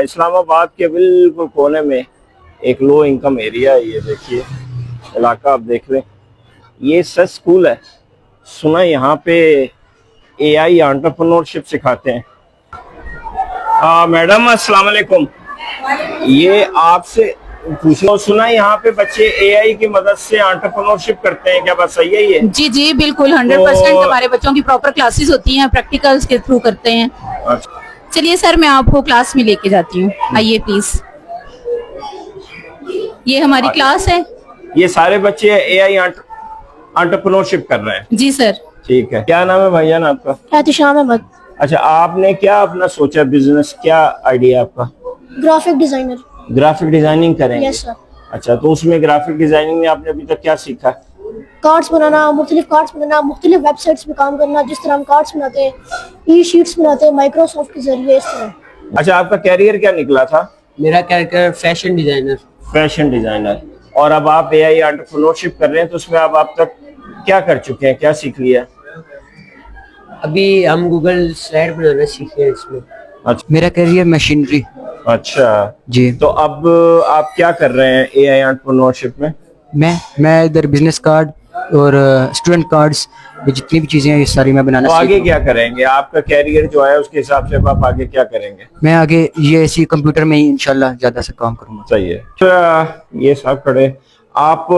اسلام آباد کے بالکل کونے میں ایک لو انکم ایریا ہے. یہ دیکھیے علاقہ آپ دیکھ لیں, یہ سچ اسکول ہے. سنا یہاں پہ اے آئی انٹرپرنورشپ سکھاتے ہیں. میڈم السلام علیکم, یہ آپ سے پوچھنا, سنا یہاں پہ بچے اے آئی کی مدد سے انٹرپرنورشپ کرتے ہیں, کیا بات صحیح ہے یہ؟ جی جی بالکل 100% ہمارے بچوں کی پراپر کلاسز ہوتی ہیں, پریکٹیکلز کے تھرو کرتے ہیں. چلیے سر میں آپ کو کلاس میں لے کے جاتی ہوں, آئیے پلیز. یہ ہماری کلاس ہے. یہ سارے بچے اے آئی انٹرپرنورشپ کر رہے ہیں؟ جی سر. ٹھیک ہے, کیا نام ہے بھائی جان آپ کا؟ احتشام احمد. اچھا, آپ نے کیا اپنا سوچا بزنس, کیا آئیڈیا آپ کا؟ Graphic designer. گرافک ڈیزائننگ کریں گے؟ یس سر. اچھا, تو اس میں گرافک ڈیزائننگ میں آپ نے ابھی تک کیا سیکھا؟ کارڈز بنانا, مختلف کارڈز بنانا, مختلف ویب سائٹس پہ کام کرنا, جس طرح ہم کارڈز بناتے ہیں, ای شیٹس بناتے ہیں مائکروسافٹ کے ذریعے, اس طرح. اچھا, آپ کا کیریئر کیا نکلا تھا؟ میرا career fashion designer. Fashion designer. اور اب آپ اے آئی انٹرپرنورشپ کر رہے ہیں, تو اس میں آپ تک کیا کر چکے ہیں, کیا سیکھ لیا؟ ابھی ہم گوگل سلائڈ بنانا سیکھ رہے ہیں اس میں. اچھا, میرا کیریئر مشینری. اچھا جی. تو اب آپ کیا کر رہے ہیں اے آئی انٹرپرنورشپ میں؟ میں ادھر بزنس کارڈ اور اسٹوڈنٹ کارڈز, جتنی بھی چیزیں ہیں یہ ساری میں بنانا تو سیکھ آگے کیا کریں گے؟ آپ کا کیریئر جو ہے اس کے حساب سے آپ آگے کیا کریں گے؟ میں آگے یہ ایسی کمپیوٹر میں ہی انشاءاللہ زیادہ سے کام کروں گا. صحیح ہے. اچھا, یہ صاحب کھڑے, آپ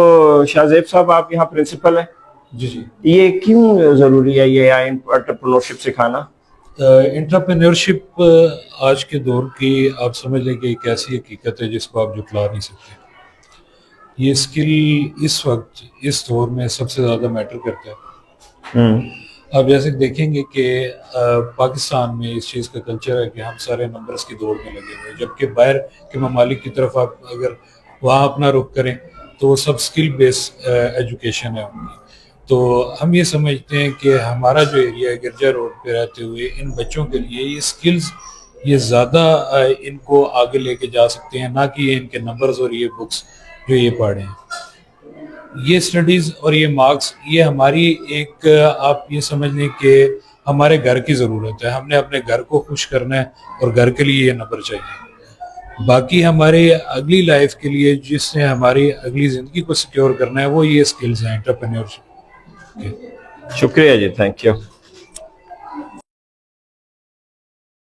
شاہ زیب صاحب آپ یہاں پرنسپل ہیں؟ جی جی. یہ کیوں ضروری ہے یہ انٹرپرنورشپ سکھانا؟ انٹرپرینورشپ آج کے دور کی آپ سمجھ لیں کہ ایک ایسی حقیقت ہے جس کو آپ جھٹلا نہیں سکتے. یہ اسکل اس وقت اس دور میں سب سے زیادہ میٹر کرتا ہے. آپ جیسے دیکھیں گے کہ پاکستان میں اس چیز کا کلچر ہے کہ ہم سارے نمبرز کی دوڑ میں لگے ہوئے, جبکہ باہر کے ممالک کی طرف آپ اگر وہاں اپنا رخ کریں تو وہ سب اسکل بیس ایجوکیشن ہے ان کی. تو ہم یہ سمجھتے ہیں کہ ہمارا جو ایریا ہے گرجا روڈ پہ رہتے ہوئے ان بچوں کے لیے یہ اسکلز یہ زیادہ ان کو آگے لے کے جا سکتے ہیں, نہ کہ یہ ان کے نمبرز اور یہ بکس جو یہ پڑھیں. یہ سٹڈیز اور یہ مارکس یہ ہماری ایک آپ یہ سمجھ لیں کہ ہمارے گھر کی ضرورت ہے. ہم نے اپنے گھر کو خوش کرنا ہے اور گھر کے لیے یہ نمبر چاہیے. باقی ہمارے اگلی لائف کے لیے جس نے ہماری اگلی زندگی کو سیکیور کرنا ہے وہ یہ اسکلز ہیں انٹرپرینیورشپ. شکریہ جی, تھینک یو.